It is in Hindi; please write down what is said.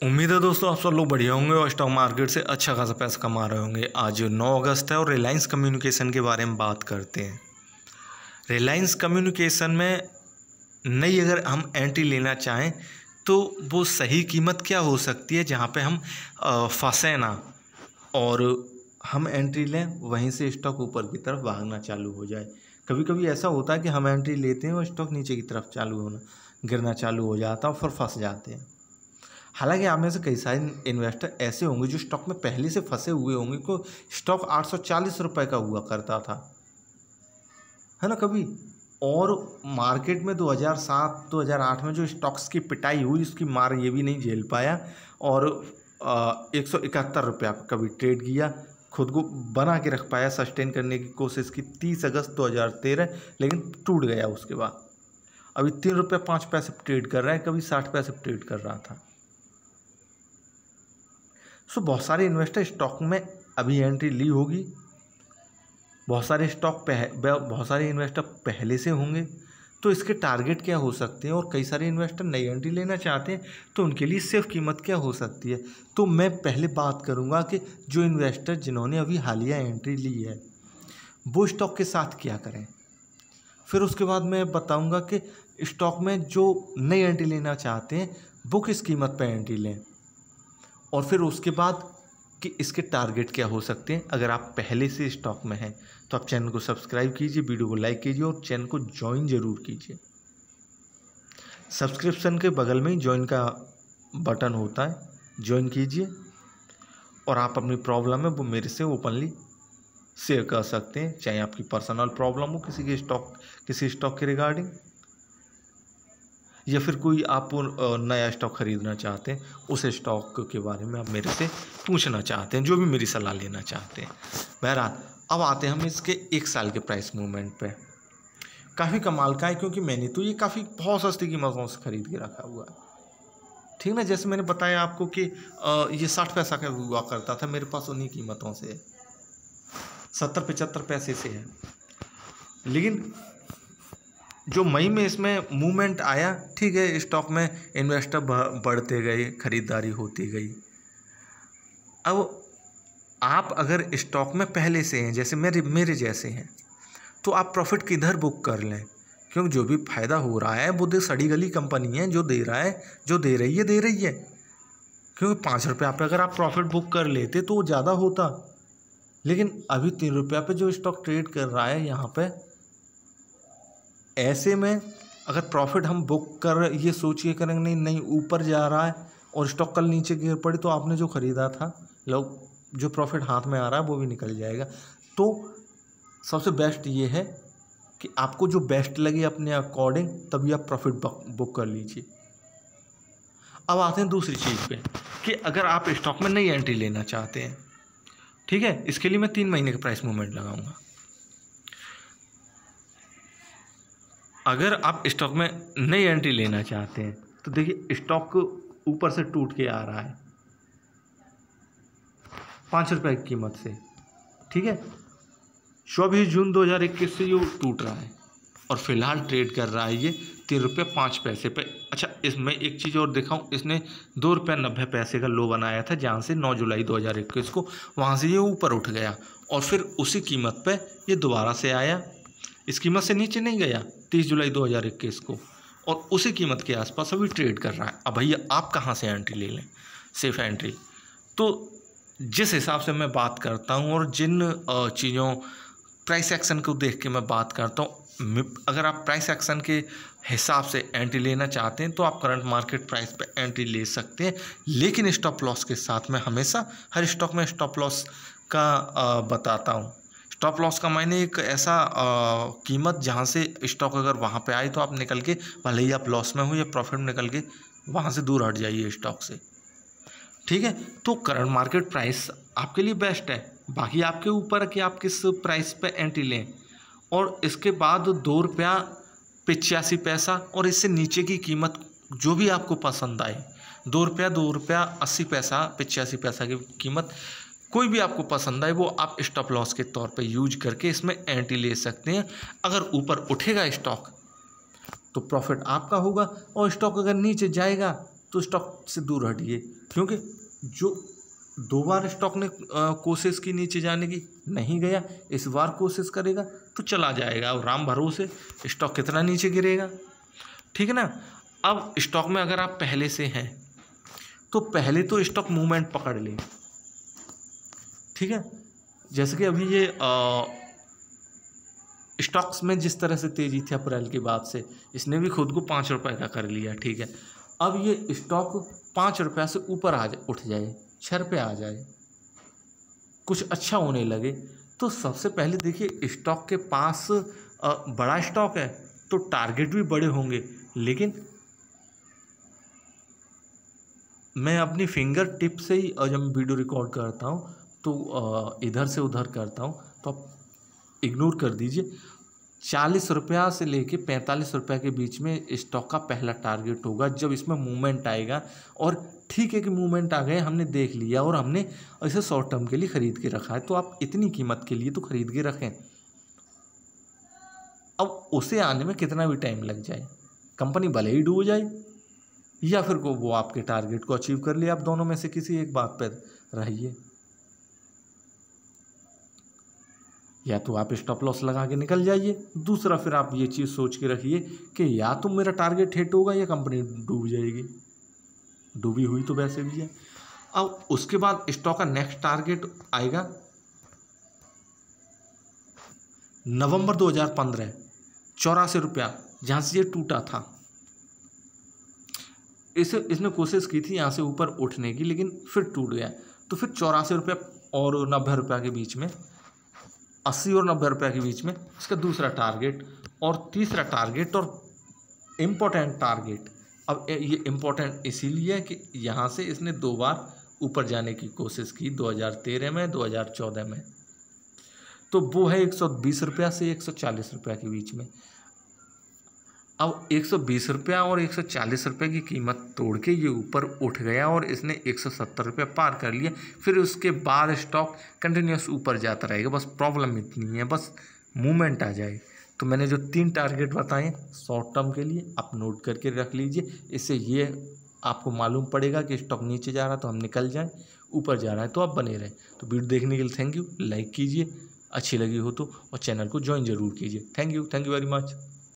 उम्मीद है दोस्तों आप सब लोग बढ़िया होंगे और स्टॉक मार्केट से अच्छा खासा पैसा कमा रहे होंगे। आज 9 अगस्त है और रिलायंस कम्युनिकेशन के बारे में बात करते हैं। रिलायंस कम्युनिकेशन में नई अगर हम एंट्री लेना चाहें तो वो सही कीमत क्या हो सकती है जहां पे हम फंसे ना और हम एंट्री लें, वहीं से स्टॉक ऊपर की तरफ भागना चालू हो जाए। कभी कभी ऐसा होता है कि हम एंट्री लेते हैं और स्टॉक नीचे की तरफ गिरना चालू हो जाता है और फिर फंस जाते हैं। हालांकि आप में से कई सारे इन्वेस्टर ऐसे होंगे जो स्टॉक में पहले से फंसे हुए होंगे को स्टॉक 840 रुपये का हुआ करता था, है ना कभी। और मार्केट में 2007-2008 में जो स्टॉक्स की पिटाई हुई उसकी मार ये भी नहीं झेल पाया और 171 रुपया कभी ट्रेड किया, खुद को बना के रख पाया, सस्टेन करने की कोशिश की 30 अगस्त 2013, लेकिन टूट गया। उसके बाद अभी 3 रुपये 5 पैसे ट्रेड कर रहा है, कभी 60 पैसे ट्रेड कर रहा था। बहुत सारे इन्वेस्टर स्टॉक में अभी एंट्री ली होगी, बहुत सारे इन्वेस्टर पहले से होंगे, तो इसके टारगेट क्या हो सकते हैं। और कई सारे इन्वेस्टर नई एंट्री लेना चाहते हैं तो उनके लिए सेफ कीमत क्या हो सकती है। तो मैं पहले बात करूंगा कि जो इन्वेस्टर जिन्होंने अभी हालिया एंट्री ली है वो स्टॉक के साथ क्या करें। फिर उसके बाद मैं बताऊंगा कि स्टॉक में जो नई एंट्री लेना चाहते हैं वो किस कीमत पर एंट्री लें, और फिर उसके बाद कि इसके टारगेट क्या हो सकते हैं। अगर आप पहले से स्टॉक में हैं तो आप चैनल को सब्सक्राइब कीजिए, वीडियो को लाइक कीजिए और चैनल को ज्वाइन जरूर कीजिए। सब्सक्रिप्शन के बगल में ही ज्वाइन का बटन होता है, ज्वाइन कीजिए और आप अपनी प्रॉब्लम है वो मेरे से ओपनली शेयर कर सकते हैं, चाहे आपकी पर्सनल प्रॉब्लम हो किसी स्टॉक के रिगार्डिंग, या फिर कोई आप नया स्टॉक ख़रीदना चाहते हैं, उस स्टॉक के बारे में आप मेरे से पूछना चाहते हैं, जो भी मेरी सलाह लेना चाहते हैं। बहरहाल अब आते हैं हम इसके 1 साल के प्राइस मूवमेंट पे। काफ़ी कमाल का है क्योंकि मैंने तो ये बहुत सस्ती कीमतों से ख़रीद के रखा हुआ है, ठीक ना। जैसे मैंने बताया आपको कि ये 60 पैसा का हुआ करता था, मेरे पास उन्हीं कीमतों से है, 70-75 पैसे से है। लेकिन जो मई में इसमें मूवमेंट आया, ठीक है, स्टॉक में इन्वेस्टर बढ़ते गए, खरीदारी होती गई। अब आप अगर स्टॉक में पहले से हैं, जैसे मेरे जैसे हैं, तो आप प्रॉफिट किधर बुक कर लें, क्योंकि जो भी फ़ायदा हो रहा है वो सड़ी गली कंपनी है जो दे रहा है, जो दे रही है। क्योंकि 5 रुपये पे अगर आप प्रॉफिट बुक कर लेते तो वो ज़्यादा होता, लेकिन अभी 3 रुपये पे जो स्टॉक ट्रेड कर रहा है यहाँ पे, ऐसे में अगर प्रॉफिट हम बुक कर ये सोचिए करेंगे नहीं ऊपर जा रहा है और स्टॉक कल नीचे गिर पड़ी तो आपने जो ख़रीदा था, लोग जो प्रॉफिट हाथ में आ रहा है वो भी निकल जाएगा। तो सबसे बेस्ट ये है कि आपको जो बेस्ट लगे अपने अकॉर्डिंग तभी आप प्रॉफिट बुक कर लीजिए। अब आते हैं दूसरी चीज़ पे कि अगर आप स्टॉक में नई एंट्री लेना चाहते हैं, ठीक है, इसके लिए मैं 3 महीने का प्राइस मूवमेंट लगाऊंगा। अगर आप स्टॉक में नई एंट्री लेना चाहते हैं तो देखिए स्टॉक ऊपर से टूट के आ रहा है 5 रुपये की कीमत से, ठीक है। 24 जून 2021 से ये टूट रहा है और फिलहाल ट्रेड कर रहा है ये 3 रुपये 5 पैसे पे। अच्छा, इसमें एक चीज़ और दिखाऊं, इसने 2 रुपये 90 पैसे का लो बनाया था जहाँ से 9 जुलाई 2021 को, वहाँ से ये ऊपर उठ गया और फिर उसी कीमत पे ये दोबारा से आया, इस कीमत से नीचे नहीं गया 30 जुलाई 2021 को, और उसी कीमत के आसपास अभी ट्रेड कर रहा है। अब भैया आप कहाँ से एंट्री ले लें, सेफ एंट्री। तो जिस हिसाब से मैं बात करता हूँ और जिन चीज़ों प्राइस एक्शन को देख के मैं बात करता हूँ, अगर आप प्राइस एक्शन के हिसाब से एंट्री लेना चाहते हैं तो आप करंट मार्केट प्राइस पे एंट्री ले सकते हैं, लेकिन स्टॉप लॉस के साथ मैं हमेशा हर स्टॉक में स्टॉप लॉस का बताता हूँ। स्टॉप लॉस का मायने एक ऐसा कीमत जहाँ से स्टॉक अगर वहाँ पे आए तो आप निकल के, भले ही आप लॉस में हो या प्रॉफिट में, निकल के वहाँ से दूर हट जाइए स्टॉक से, ठीक है। तो करंट मार्केट प्राइस आपके लिए बेस्ट है, बाकी आपके ऊपर है कि आप किस प्राइस पे एंट्री लें। और इसके बाद 2 रुपया 85 पैसा और इससे नीचे की कीमत जो भी आपको पसंद आए, 2 रुपया 80 पैसा 85 पैसा की कीमत कोई भी आपको पसंद आए वो आप स्टॉप लॉस के तौर पे यूज करके इसमें एंट्री ले सकते हैं। अगर ऊपर उठेगा स्टॉक तो प्रॉफिट आपका होगा, और स्टॉक अगर नीचे जाएगा तो स्टॉक से दूर हटिए, क्योंकि जो 2 बार स्टॉक ने कोशिश की नीचे जाने की, नहीं गया, इस बार कोशिश करेगा तो चला जाएगा। और राम भरोसे स्टॉक कितना नीचे गिरेगा, ठीक है ना। अब स्टॉक में अगर आप पहले से हैं तो पहले तो स्टॉक मूवमेंट पकड़ लें, ठीक है। जैसे कि अभी ये स्टॉक्स में जिस तरह से तेजी थी अप्रैल के बाद से, इसने भी खुद को 5 रुपये का कर लिया, ठीक है। अब ये स्टॉक 5 रुपये से ऊपर उठ जाए, 6 रुपये आ जाए, कुछ अच्छा होने लगे, तो सबसे पहले देखिए स्टॉक के पास बड़ा स्टॉक है तो टारगेट भी बड़े होंगे, लेकिन मैं अपनी फिंगर टिप से ही जब वीडियो रिकॉर्ड करता हूँ तो इधर से उधर करता हूँ, तो आप इग्नोर कर दीजिए। 40 रुपया से लेके 45 रुपये के बीच में स्टॉक का पहला टारगेट होगा, जब इसमें मूवमेंट आएगा। और ठीक है कि मूवमेंट आ गए, हमने देख लिया और हमने ऐसे शॉर्ट टर्म के लिए ख़रीद के रखा है, तो आप इतनी कीमत के लिए तो ख़रीद के रखें। अब उसे आने में कितना भी टाइम लग जाए, कंपनी भले ही डूब जाए या फिर को वो आपके टारगेट को अचीव कर ले, आप दोनों में से किसी एक बात पर रहिए। या तो आप स्टॉप लॉस लगा के निकल जाइए, दूसरा फिर आप ये चीज़ सोच के रखिए कि या तो मेरा टारगेट हिट होगा या कंपनी डूब जाएगी, डूबी हुई तो वैसे भी है। अब उसके बाद स्टॉक का नेक्स्ट टारगेट आएगा नवंबर 2015, 84 रुपया, जहाँ से ये टूटा था। इसने कोशिश की थी यहाँ से ऊपर उठने की, लेकिन फिर टूट गया, तो फिर 84 रुपया और 90 रुपया के बीच में, 80 और 90 रुपये के बीच में इसका दूसरा टारगेट और तीसरा टारगेट और इम्पोर्टेंट टारगेट। अब ये इम्पोर्टेंट इसीलिए कि यहाँ से इसने 2 बार ऊपर जाने की कोशिश की, 2013 में, 2014 में, तो वो है 120 रुपया से 140 रुपया के बीच में। अब 120 रुपया और 140 रुपये की कीमत तोड़ के ये ऊपर उठ गया और इसने 170 रुपये पार कर लिया। फिर उसके बाद स्टॉक कंटिन्यूस ऊपर जाता रहेगा, बस प्रॉब्लम इतनी है, बस मूवमेंट आ जाए। तो मैंने जो 3 टारगेट बताए शॉर्ट टर्म के लिए, आप नोट करके रख लीजिए। इससे ये आपको मालूम पड़ेगा कि स्टॉक नीचे जा रहा है तो हम निकल जाएं, ऊपर जा रहा है तो आप बने रहें। तो वीडियो देखने के लिए थैंक यू, लाइक कीजिए अच्छी लगी हो तो, और चैनल को ज्वाइन जरूर कीजिए। Thank you very much.